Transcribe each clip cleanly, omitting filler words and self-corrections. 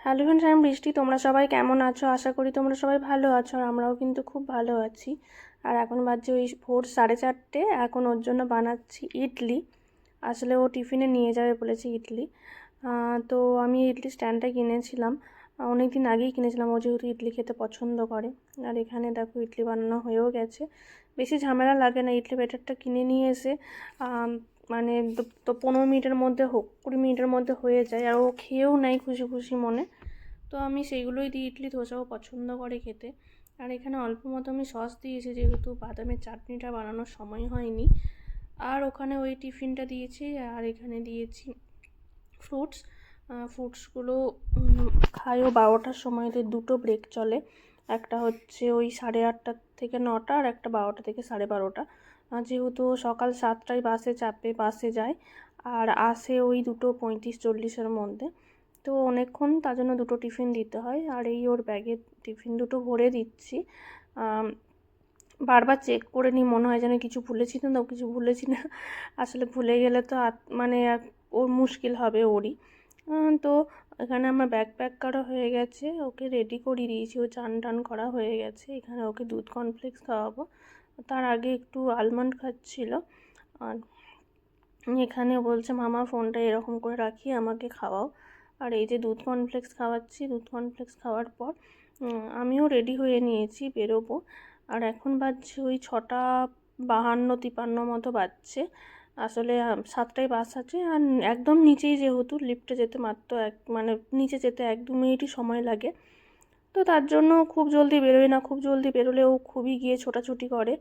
Hello friends, আমি বৃষ্টি। তোমরা সবাই কেমন আছো? আশা করি তোমরা সবাই ভালো আছো, আর আমরাও কিন্তু খুব ভালো আছি। আর এখন বাজছে ওই ভোর 4:30। এখন ওর জন্য বানাচ্ছি ইডলি। আসলে ও টিফিনে নিয়ে যাবে বলেছে ইডলি। তো আমি ইডলি স্ট্যান্ডটা কিনেছিলাম, অনেক দিন আগেই কিনেছিলাম। ও যেহেতু ইডলি খেতে পছন্দ করে। আর এখানে দেখো ইডলি বানানো হয়েও গেছে। বেশি ঝামেলা লাগে না, ইডলি ব্যাটারটা কিনে নিয়ে এসে মানে তো 15 মিনিটের মধ্যে হোক 20 মিনিটের মধ্যে হয়ে যায়। আর ও খেয়েও নেয় খুশি খুশি মনে। তো আমি সেইগুলোই দিই, ইডলি ধোসাও পছন্দ করে খেতে। আর এখানে অল্প মতো আমি সস দিয়েছি, যেহেতু বাদামের চাটনিটা বানানোর সময় হয়নি। আর ওখানে ওই টিফিনটা দিয়েছি, আর এখানে দিয়েছি ফ্রুটস। ফ্রুটসগুলো খাইও 12টার সময়। দুটো ব্রেক চলে, একটা হচ্ছে ওই 8:30 থেকে 9টা, আর একটা 12টা থেকে 12:30। যেহেতু সকাল 7টায় বাসে চাপে, বাসে যায়, আর আসে ওই 2:35-40-এর মধ্যে। তো অনেকক্ষণ, তার জন্য দুটো টিফিন দিতে হয়। আর এই ওর ব্যাগে টিফিন দুটো ভরে দিচ্ছি। বারবার চেক করে নিই, মনে হয় যেন কিছু ভুলেছি না, কিছু ভুলেছি না। আসলে ভুলে গেলে তো মানে ওর মুশকিল হবে ওরই। তো এখানে আমার ব্যাগ প্যাক করা হয়ে গেছে, ওকে রেডি করিয়ে দিয়েছি, ও চান টান করা হয়ে গেছে। এখানে ওকে দুধ কর্নফ্লেক্স খাওয়াবো, তার আগে একটু আলমন্ড খাচ্ছিল। আর এখানে বলছে মামা ফোনটা এরকম করে রাখি, আমাকে খাওয়াও। আর এই যে দুধ কর্নফ্লেক্স খাওয়াচ্ছি, দুধ কর্নফ্লেক্স খাওয়ার পর আমিও রেডি হয়ে নিয়েছি, বেরোবো। আর এখন বাজছে ওই 6:52-53 মতো বাজছে। আসলে 7টায় বাস আছে, আর একদম নিচেই, যেহেতু লিফটে যেতে মাত্র মানে নিচে যেতে 1-2 মিনিটই সময় লাগে। তো তার জন্য খুব জলদি বেরোয় না, খুব জলদি বেরোলেও খুবই গিয়ে ছোটাছুটি করে।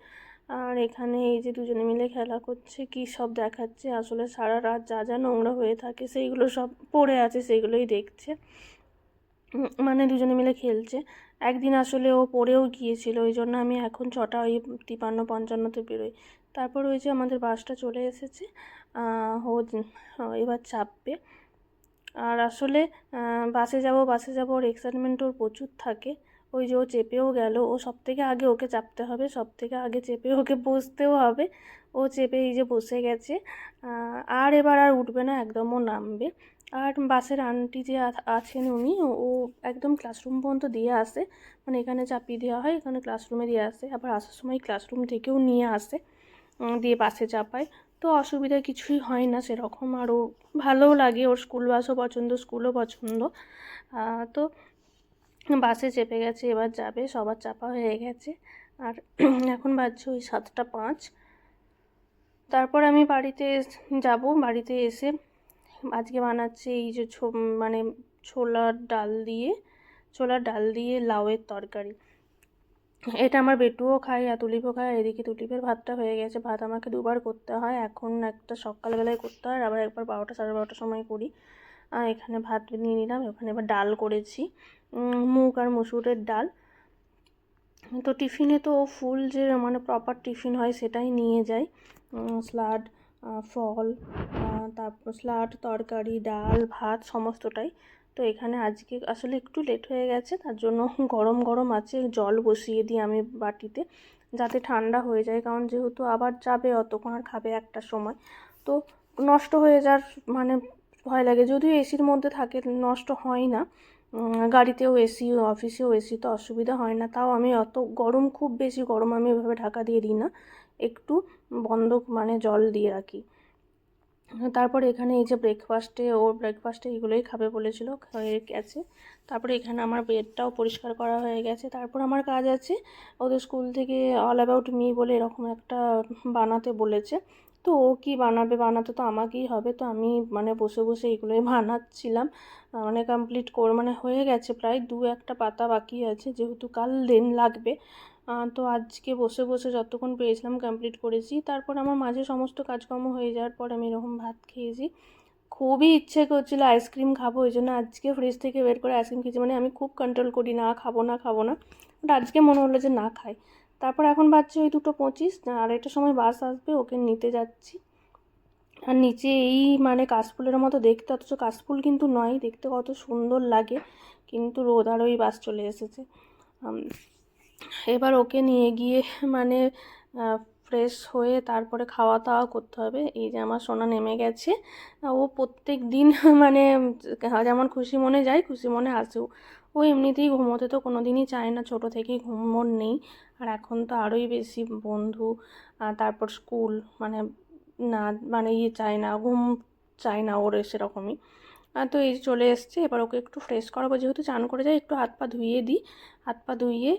আর এখানে এই যে দুজনে মিলে খেলা করছে, কি সব দেখাচ্ছে। আসলে সারা রাত যা যা নোংরা হয়ে থাকে সেইগুলো সব পড়ে আছে, সেইগুলোই দেখছে। মানে দুজনে মিলে খেলছে। একদিন আসলে ও পড়েও গিয়েছিল, ওই জন্য আমি এখন 6টা ওই 53-55-তে বেরোই। তারপর ওই যে আমাদের বাসটা চলে এসেছে, ও এবার চাপবে। আর আসলে বাসে যাব ওর এক্সাইটমেন্ট ওর প্রচুর থাকে। ওই যে ও চেপেও গেল, ও সবথেকে আগে ওকে চাপতে হবে, সবথেকে আগে চেপে ওকে বসতেও হবে। ও চেপে এই যে বসে গেছে। আর এবার আর উঠবে না, একদম ও নামবে। আর বাসের আন্টি যে আছেন উনি, ও একদম ক্লাসরুম পর্যন্ত দিয়ে আসে। মানে এখানে চাপিয়ে দেওয়া হয়, এখানে ক্লাসরুমে দিয়ে আসে, আবার আসার সময় ক্লাসরুম থেকেও নিয়ে আসে, দিয়ে বাসে চাপায়। তো অসুবিধা কিছুই হয় না সেরকম। আরও ভালোও লাগে, ওর স্কুল বাসও পছন্দ, স্কুলও পছন্দ। তো বাসে চেপে গেছে, এবার যাবে, সবার চাপা হয়ে গেছে। আর এখন বাজছে ওই 7:05। তারপর আমি বাড়িতে যাব। বাড়িতে এসে আজকে বানাচ্ছে এই যে মানে ছোলার ডাল দিয়ে লাউয়ের তরকারি। এটা আমার বেটুও খায় আর তুলিপও খায়। এদিকে তুলিপের ভাতটা হয়ে গেছে, ভাত আমাকে দুবার করতে হয়, এখন একটা সকালবেলায় করতে হয়, আবার একবার 12টা 12:30 সময় করি। এখানে ভাত নিয়ে নিলাম, ওখানে এবার ডাল করেছি, মুগ আর মসুরের ডাল। তো টিফিনে তো ফুল যে মানে প্রপার টিফিন হয় সেটাই নিয়ে যাই, স্যালাড, ফল, তারপর স্যালাড, তরকারি, ডাল, ভাত সমস্তটাই। তো এখানে আজকে আসলে একটু লেট হয়ে গেছে, তার জন্য গরম গরম আছে, জল বসিয়ে দিই আমি বাটিতে, যাতে ঠান্ডা হয়ে যায়। কারণ যেহেতু আবার যাবে, অতক্ষণ আর খাবে 1টার সময়, তো নষ্ট হয়ে যাওয়ার মানে ভয় লাগে। যদিও এসির মধ্যে থাকে, নষ্ট হয় না। গাড়িতেও এসি, অফিসেও এসি, তো অসুবিধা হয় না। তাও আমি অত গরম, খুব বেশি গরম আমি এভাবে ঢাকা দিয়ে দিই না, একটু বন্ধ মানে জল দিয়ে রাখি। তারপরে এখানে এই যে ব্রেকফাস্টে এগুলোই খাবে বলেছিল, হয়ে গেছে। তারপরে এখানে আমার বেডটাও পরিষ্কার করা হয়ে গেছে। তারপর আমার কাজ আছে, ওদের স্কুল থেকে অল অ্যাবাউট মি বলে এরকম একটা বানাতে বলেছে। তো ও কি বানাবে, বানাতে তো আমাকেই হবে। তো আমি মানে বসে বসে এগুলোই বানাচ্ছিলাম। মানে কমপ্লিট মানে হয়ে গেছে, প্রায় 2-1টা পাতা বাকি আছে, যেহেতু কাল দিন লাগবে। তো আজকে বসে বসে যতক্ষণ পেরেছিলাম কমপ্লিট করেছি। তারপর আমার মাঝে সমস্ত কাজকর্ম হয়ে যাওয়ার পর আমি এরকম ভাত খেয়েছি। খুবই ইচ্ছে করছিল আইসক্রিম খাবো, ওই জন্য আজকে ফ্রিজ থেকে বের করে আইসক্রিম খেয়েছি। মানে আমি খুব কন্ট্রোল করি, না খাবো না খাবো না, বাট আজকে মনে হলো যে না খাই। তারপর এখন বাজছে ওই 2:25, 2:30টার সময় বাস আসবে, ওকে নিতে যাচ্ছি। আর নিচে এই মানে কাশফুলের মতো দেখতে, অথচ কাশফুল কিন্তু নয়, দেখতে কত সুন্দর লাগে, কিন্তু রোদ, আর ওই বাস চলে এসেছে। এবার ওকে নিয়ে গিয়ে মানে ফ্রেশ হয়ে তারপরে খাওয়া দাওয়া করতে হবে। এই যে আমার সোনা নেমে গেছে। ও প্রত্যেক দিন মানে যেমন খুশি মনে যায় খুশি মনে আসেও। ও এমনিতেই ঘুমোতে তো কোনো দিনই চায় না, ছোটো থেকেই ঘুম ওর নেই। আর এখন তো আরোই বেশি বন্ধু তারপর স্কুল মানে না মানে চায় না, ঘুম চায় না ওর সেরকমই। তো এই চলে এসছে, এবার ওকে একটু ফ্রেশ করাবো, যেহেতু চান করে যাই একটু হাত পা ধুইয়ে দিই। হাত পা ধুইয়ে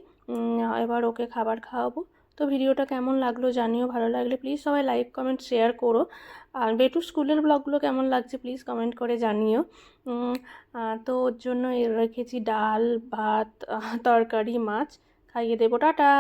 এবার ওকে খাবার খাওয়াবো। তো ভিডিওটা কেমন লাগলো জানিও, ভালো লাগলে প্লিজ সবাই লাইক কমেন্ট শেয়ার করো। আর বেটু স্কুলের ব্লগগুলো কেমন লাগছে প্লিজ কমেন্ট করে জানিও। তো ওর জন্য রেখেছি ডাল ভাত তরকারি মাছ, খাইয়ে দেবো। টাটা।